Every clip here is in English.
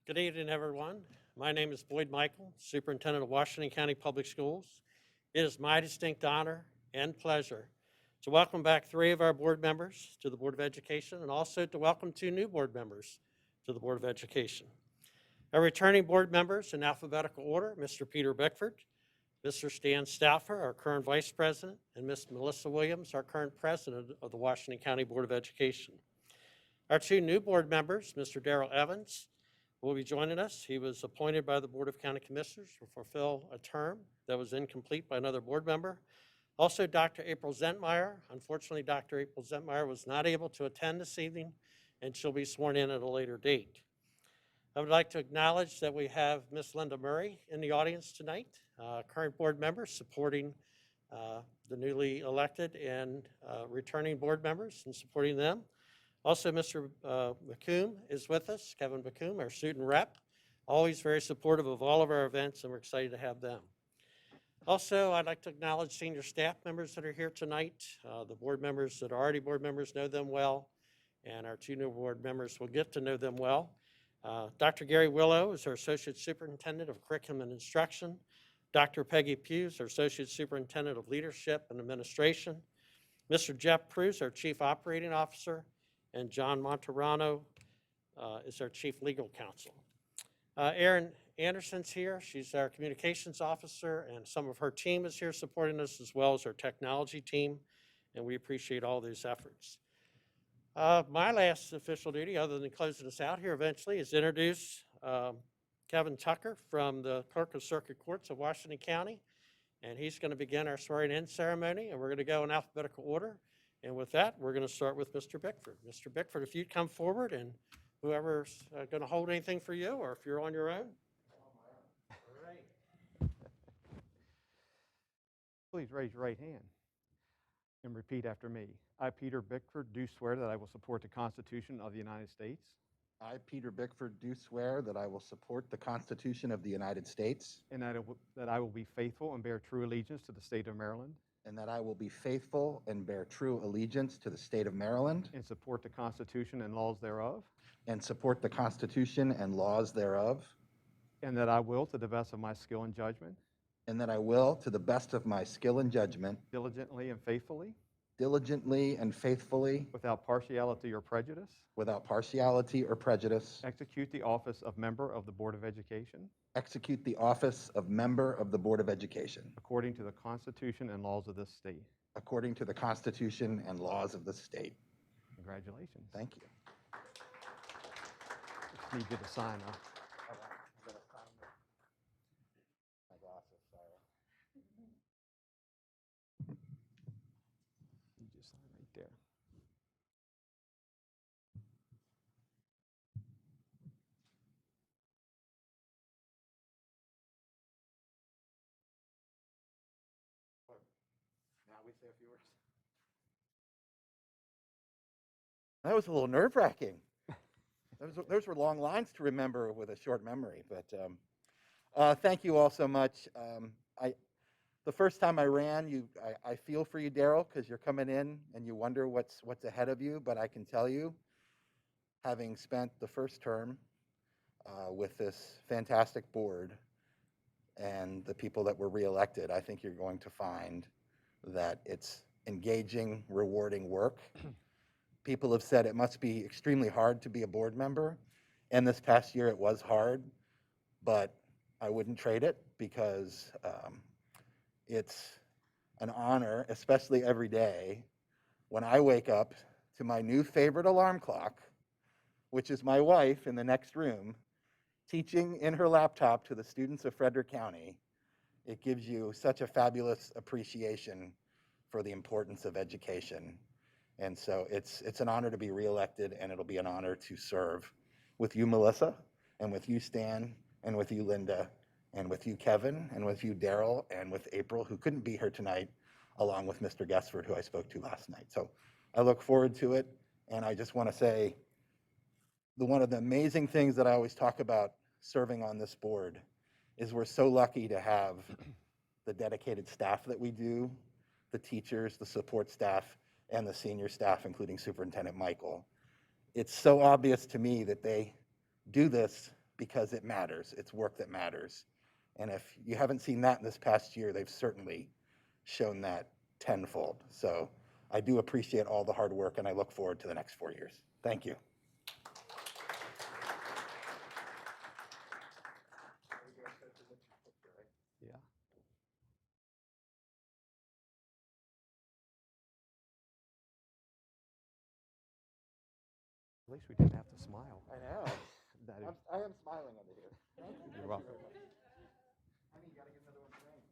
Good evening, everyone. My name is Boyd Michael, Superintendent of Washington County Public Schools. It is my distinct honor and pleasure to welcome back 3 of our board members to the Board of Education and also to welcome 2 new board members to the Board of Education. Our returning board members in alphabetical order, Mr. Peter Bickford, Mr. Stan Stouffer, our current Vice President, and Ms. Melissa Williams, our current President of the Washington County Board of Education. Our 2 new board members, Mr. Darrell Evans, will be joining us. He was appointed by the Board of County Commissioners to fulfill a term that was incomplete by another board member. Also, Dr. April Zentmeyer. Unfortunately, Dr. April Zentmeyer was not able to attend this evening, and she'll be sworn in at a later date. I would like to acknowledge that we have Ms. Linda Murray in the audience tonight, current board member supporting the newly elected and returning board members and supporting them. Also, Mr. McComb is with us, Kevin McComb, our student rep, always very supportive of all of our events, and we're excited to have them. Also, I'd like to acknowledge senior staff members that are here tonight. The board members that are already board members know them well, and our 2 new board members will get to know them well. Dr. Gary Willow is our Associate Superintendent of Curriculum and Instruction. Dr. Peggy Pugh is our Associate Superintendent of Leadership and Administration. Mr. Jeff Pruse, our Chief Operating Officer, and John Monterano is our Chief Legal Counsel. Erin Anderson's here. She's our Communications Officer, and some of her team is here supporting us, as well as our technology team, and we appreciate all those efforts. My last official duty, other than closing us out here eventually, is to introduce Kevin Tucker from the Clerk of Circuit Courts of Washington County, and he's going to begin our swearing-in ceremony, and we're going to go in alphabetical order. And with that, we're going to start with Mr. Bickford. Mr. Bickford, if you'd come forward, and whoever's going to hold anything for you, or if you're on your own. All right. Please raise your right hand and repeat after me. I, Peter Bickford, do swear that I will support the Constitution of the United States I, Peter Bickford, do swear that I will support the Constitution of the United States and that I will be faithful and bear true allegiance to the state of Maryland and that I will be faithful and bear true allegiance to the state of Maryland and support the Constitution and laws thereof, and support the Constitution and laws thereof, and that I will, to the best of my skill and judgment, and that I will, to the best of my skill and judgment, diligently and faithfully, without partiality or prejudice, execute the office of member of the Board of Education execute the office of member of the Board of Education according to the Constitution and laws of this state. according to the Constitution and laws of the state. Congratulations. Thank you. Just need you to sign up. My glasses, sorry. You just sign right there. Now we say a few words. That was a little nerve-wracking. Those were long lines to remember with a short memory, but thank you all so much. The first time I ran, I feel for you, Darrell, because you're coming in and you wonder what's ahead of you, but I can tell you, having spent the first term with this fantastic board and the people that were reelected, I think you're going to find that it's engaging, rewarding work. People have said it must be extremely hard to be a board member, and this past year it was hard, but I wouldn't trade it because it's an honor, especially every day, when I wake up to my new favorite alarm clock, which is my wife in the next room, teaching in her laptop to the students of Frederick County. It gives you such a fabulous appreciation for the importance of education. And so it's an honor to be reelected, and it'll be an honor to serve with you, Melissa, and with you, Stan, and with you, Linda, and with you, Kevin, and with you, Darrell, and with April, who couldn't be here tonight, along with Mr. Guessford, who I spoke to last night. So I look forward to it, and I just want to say one of the amazing things that I always talk about serving on this board is we're so lucky to have the dedicated staff that we do, the teachers, the support staff, and the senior staff, including Superintendent Michael. It's so obvious to me that they do this because it matters. It's work that matters. And if you haven't seen that in this past year, they've certainly shown that tenfold. So I do appreciate all the hard work, and I look forward to the next 4 years. Thank you. Yeah. At least we didn't have to smile. I know. That is, I am smiling under here. Thank you. You're welcome. Honey, you gotta get another one framed.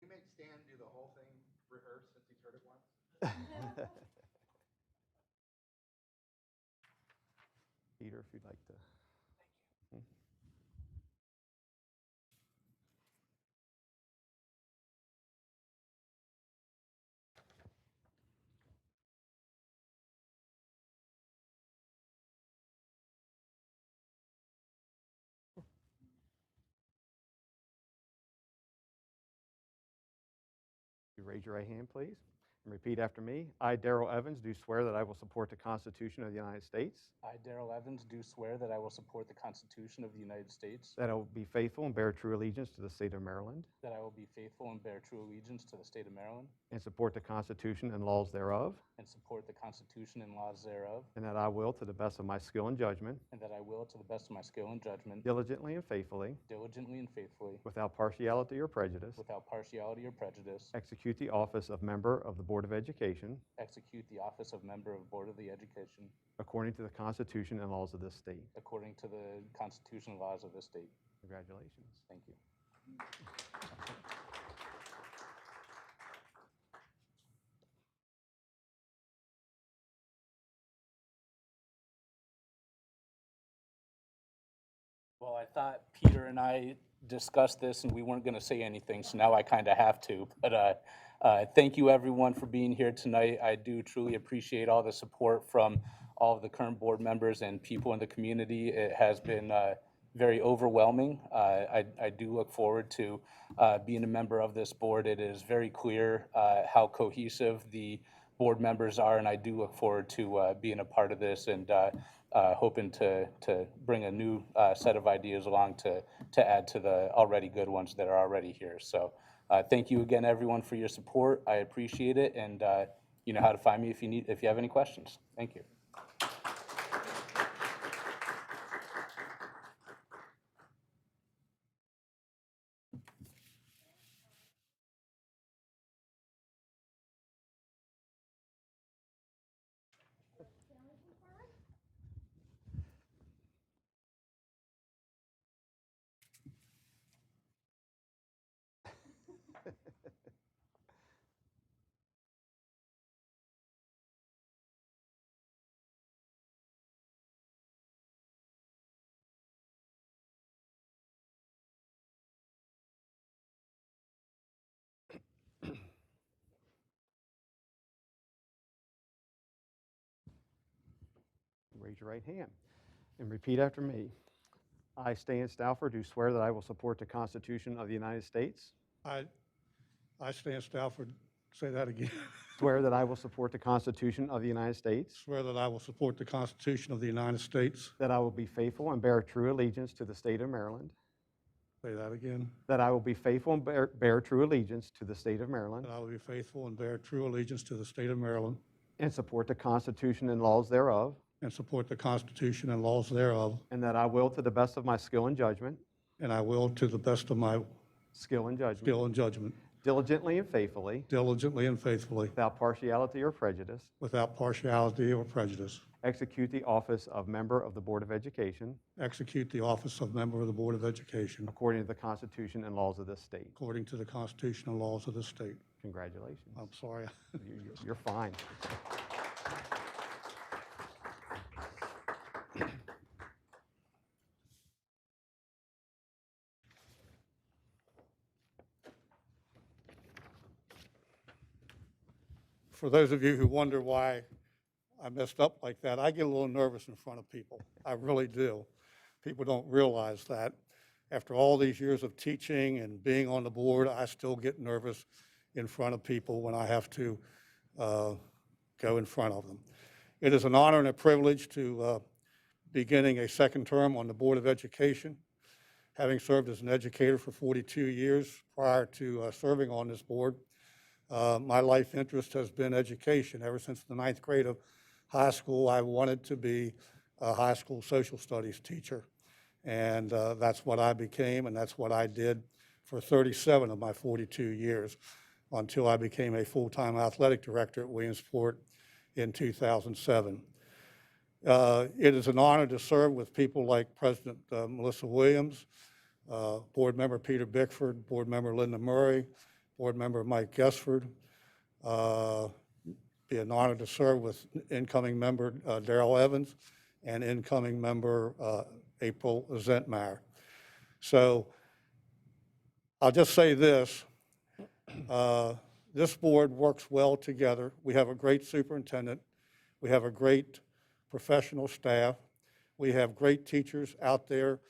We made Stan do the whole thing, rehearse, since he's heard it once. Peter, if you'd like to. Thank you. You raise your right hand, please, and repeat after me. I, Darrell Evans, do swear that I will support the Constitution of the United States, I, Darrell Evans, do swear that I will support the Constitution of the United States, that I will be faithful and bear true allegiance to the state of Maryland, that I will be faithful and bear true allegiance to the state of Maryland, and support the Constitution and laws thereof, and support the Constitution and laws thereof, and that I will, to the best of my skill and judgment, and that I will, to the best of my skill and judgment, diligently and faithfully, diligently and faithfully, without partiality or prejudice, without partiality or prejudice, execute the office of member of the Board of Education execute the office of member of Board of the Education according to the Constitution and laws of this state. according to the Constitution and laws of this state. Congratulations. Thank you. Well, I thought Peter and I discussed this and we weren't going to say anything, so now I kind of have to. But thank you, everyone, for being here tonight. I do truly appreciate all the support from all of the current board members and people in the community. It has been very overwhelming. I do look forward to being a member of this board. It is very clear how cohesive the board members are, and I do look forward to being a part of this and hoping to bring a new set of ideas along to add to the already good ones that are already here. So thank you again, everyone, for your support. I appreciate it, and you know how to find me if you have any questions. Thank you. Raise your right hand and repeat after me. I, Stan Stouffer, do swear that I will support the Constitution of the United States, I, Stan Stouffer, say that again. swear that I will support the Constitution of the United States, Swear that I will support the Constitution of the United States. that I will be faithful and bear true allegiance to the state of Maryland, Say that again. that I will be faithful and bear true allegiance to the state of Maryland, That I will be faithful and bear true allegiance to the state of Maryland and support the Constitution and laws thereof, and support the Constitution and laws thereof. and that I will, to the best of my skill and judgment, And I will, to the best of my skill and judgment, skill and judgment, diligently and faithfully, diligently and faithfully, without partiality or prejudice, without partiality or prejudice, execute the office of member of the Board of Education execute the office of member of the Board of Education according to the Constitution and laws of this state. according to the Constitution and laws of the state. Congratulations. I'm sorry. You're fine. for those of you who wonder why I messed up like that, I get a little nervous in front of people. I really do. People don't realize that. After all these years of teaching and being on the board, I still get nervous in front of people when I have to go in front of them. It is an honor and a privilege to beginning a second term on the Board of Education. Having served as an educator for 42 years prior to serving on this board, my life interest has been education. Ever since the 9th grade of high school, I wanted to be a high school social studies teacher. And that's what I became, and that's what I did for 37 of my 42 years until I became a full-time athletic director at Williamsport in 2007. It is an honor to serve with people like President Melissa Williams, Board Member Peter Bickford, Board Member Linda Murray, Board Member Mike Guessford. Be an honor to serve with incoming member Darrell Evans and incoming member April Zentmeyer. So I'll just say this. This board works well together. We have a great superintendent. We have a great professional staff. We have great teachers out there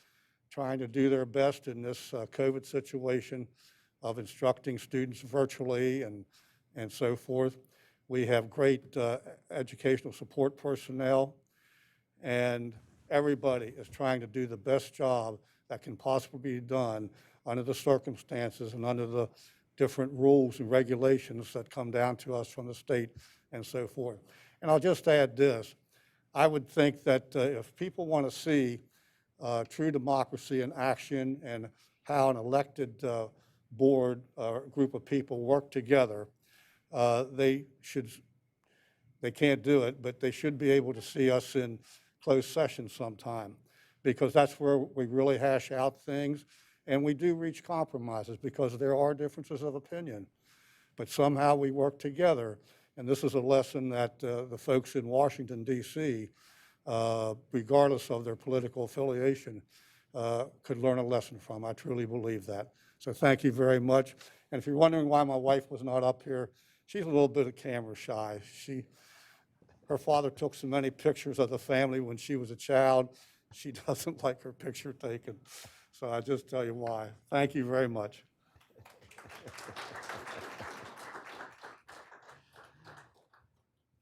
trying to do their best in this COVID situation of instructing students virtually and so forth. We have great educational support personnel, and everybody is trying to do the best job that can possibly be done under the circumstances and under the different rules and regulations that come down to us from the state and so forth. And I'll just add this. I would think that if people want to see true democracy in action and how an elected board or group of people work together, they can't do it, but they should be able to see us in closed session sometime, because that's where we really hash out things and we do reach compromises, because there are differences of opinion, but somehow we work together. And this is a lesson that the folks in Washington, D.C., regardless of their political affiliation, could learn a lesson from. I truly believe that. So thank you very much. And if you're wondering why my wife was not up here, she's a little bit of camera shy. Her father took so many pictures of the family when she was a child. She doesn't like her picture taken. So I just tell you why. Thank you very much.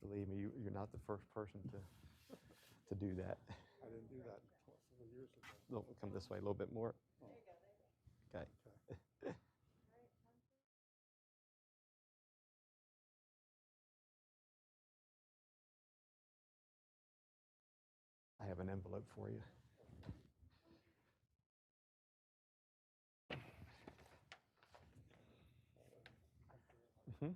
Believe me, you're not the first person to do that. I didn't do that 4 years ago. No, come this way a little bit more. Okay. I have an envelope for you. Mm-hmm.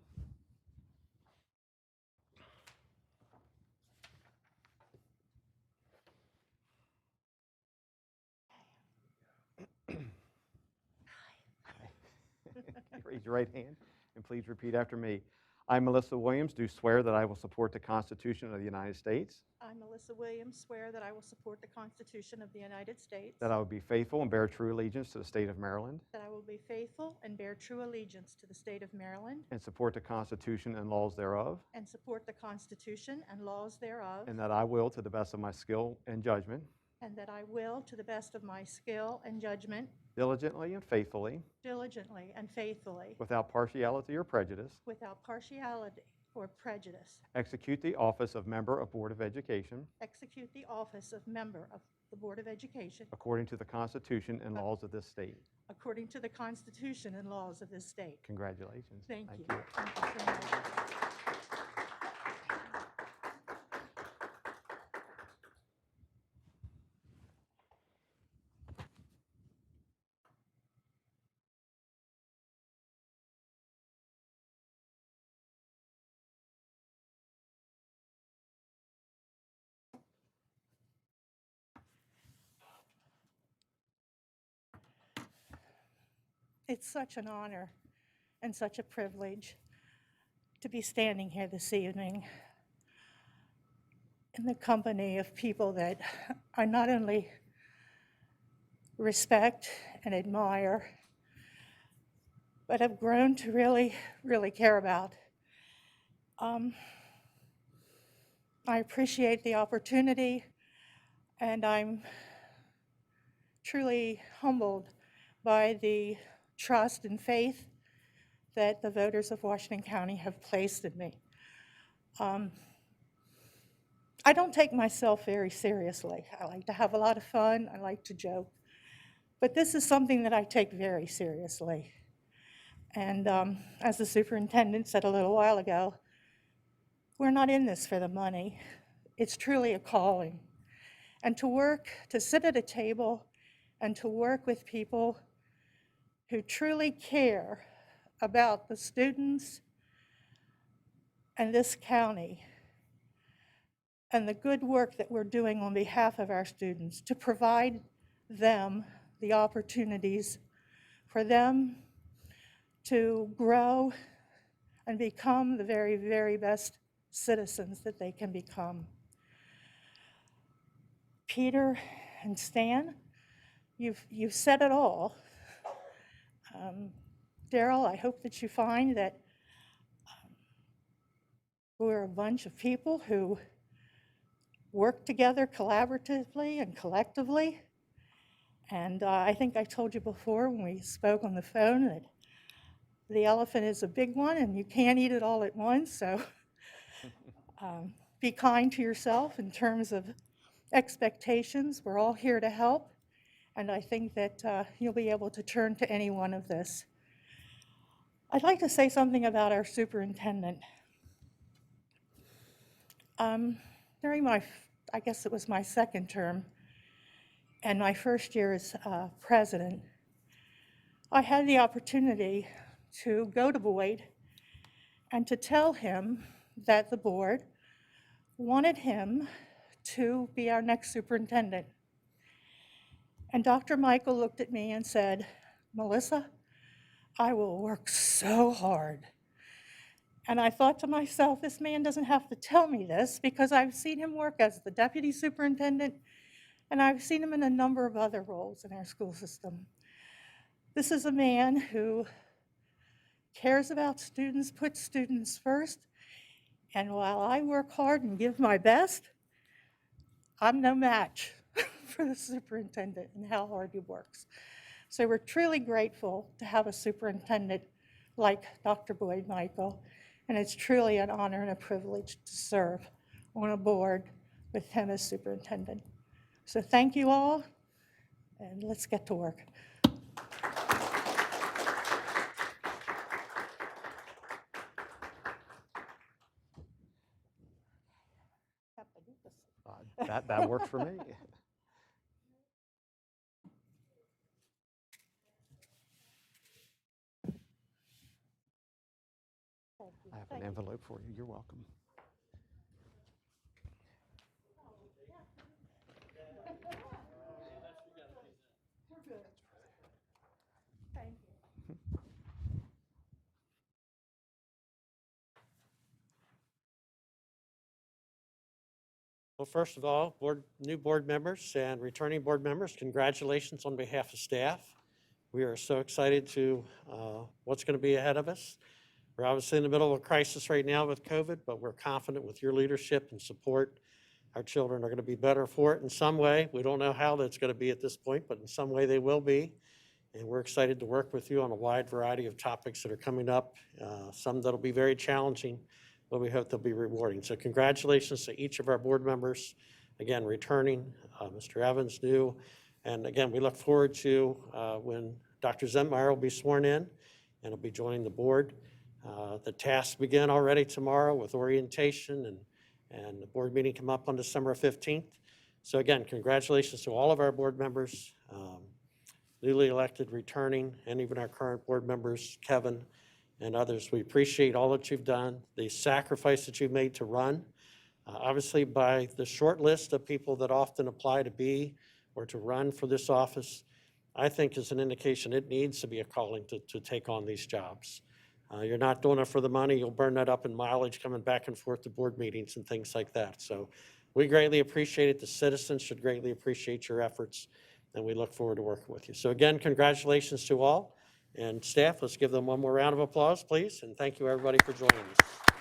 Raise your right hand and please repeat after me. I, Melissa Williams, do swear that I will support the Constitution of the United States, I, Melissa Williams, swear that I will support the Constitution of the United States, that I will be faithful and bear true allegiance to the state of Maryland, that I will be faithful and bear true allegiance to the state of Maryland, and support the Constitution and laws thereof, and support the Constitution and laws thereof, and that I will, to the best of my skill and judgment, and that I will, to the best of my skill and judgment, diligently and faithfully, diligently and faithfully, without partiality or prejudice, without partiality or prejudice, execute the office of Member of Board of Education execute the office of member of the Board of Education according to the Constitution and laws of this state. according to the Constitution and laws of this state. Congratulations. Thank you. Thank you so much. It's such an honor and such a privilege to be standing here this evening in the company of people that I not only respect and admire, but have grown to really, really care about. I appreciate the opportunity, and I'm truly humbled by the trust and faith that the voters of Washington County have placed in me. I don't take myself very seriously. I like to have a lot of fun. I like to joke. But this is something that I take very seriously. And as the superintendent said a little while ago, we're not in this for the money. It's truly a calling. And to work, to sit at a table and to work with people who truly care about the students and this county and the good work that we're doing on behalf of our students, to provide them the opportunities for them to grow and become the very, very best citizens that they can become. Peter and Stan, you've said it all. Darrell, I hope that you find that we're a bunch of people who work together collaboratively and collectively. And I think I told you before when we spoke on the phone that the elephant is a big one and you can't eat it all at once. So be kind to yourself in terms of expectations. We're all here to help. And I think that you'll be able to turn to any one of this. I'd like to say something about our superintendent. During I guess it was my second term, and my first year as president, I had the opportunity to go to Boyd and to tell him that the board wanted him to be our next superintendent. And Dr. Michael looked at me and said, "Melissa, I will work so hard." And I thought to myself, this man doesn't have to tell me this, because I've seen him work as the deputy superintendent, and I've seen him in a number of other roles in our school system. This is a man who cares about students, puts students first, and while I work hard and give my best, I'm no match for the superintendent and how hard he works. So we're truly grateful to have a superintendent like Dr. Boyd Michael, and it's truly an honor and a privilege to serve on a board with him as superintendent. So thank you all, and let's get to work. That works for me. I have an envelope for you. You're welcome. Thank you. Well, first of all, new board members and returning board members, congratulations on behalf of staff. We are so excited to what's going to be ahead of us. We're obviously in the middle of a crisis right now with COVID, but we're confident with your leadership and support, our children are going to be better for it in some way. We don't know how that's going to be at this point, but in some way they will be. And we're excited to work with you on a wide variety of topics that are coming up, some that'll be very challenging, but we hope they'll be rewarding. So congratulations to each of our board members. Again, returning, Mr. Evans, new. And again, we look forward to when Dr. Zentmeyer will be sworn in and will be joining the board. The tasks begin already tomorrow with orientation and the board meeting come up on December 15th. So again, congratulations to all of our board members, newly elected, returning, and even our current board members, Kevin and others. We appreciate all that you've done, the sacrifice that you've made to run. Obviously, by the short list of people that often apply to be or to run for this office, I think is an indication it needs to be a calling to take on these jobs. You're not doing it for the money. You'll burn that up in mileage coming back and forth to board meetings and things like that. So we greatly appreciate it. The citizens should greatly appreciate your efforts, and we look forward to working with you. So again, congratulations to all. And staff, let's give them one more round of applause, please. And thank you, everybody, for joining us.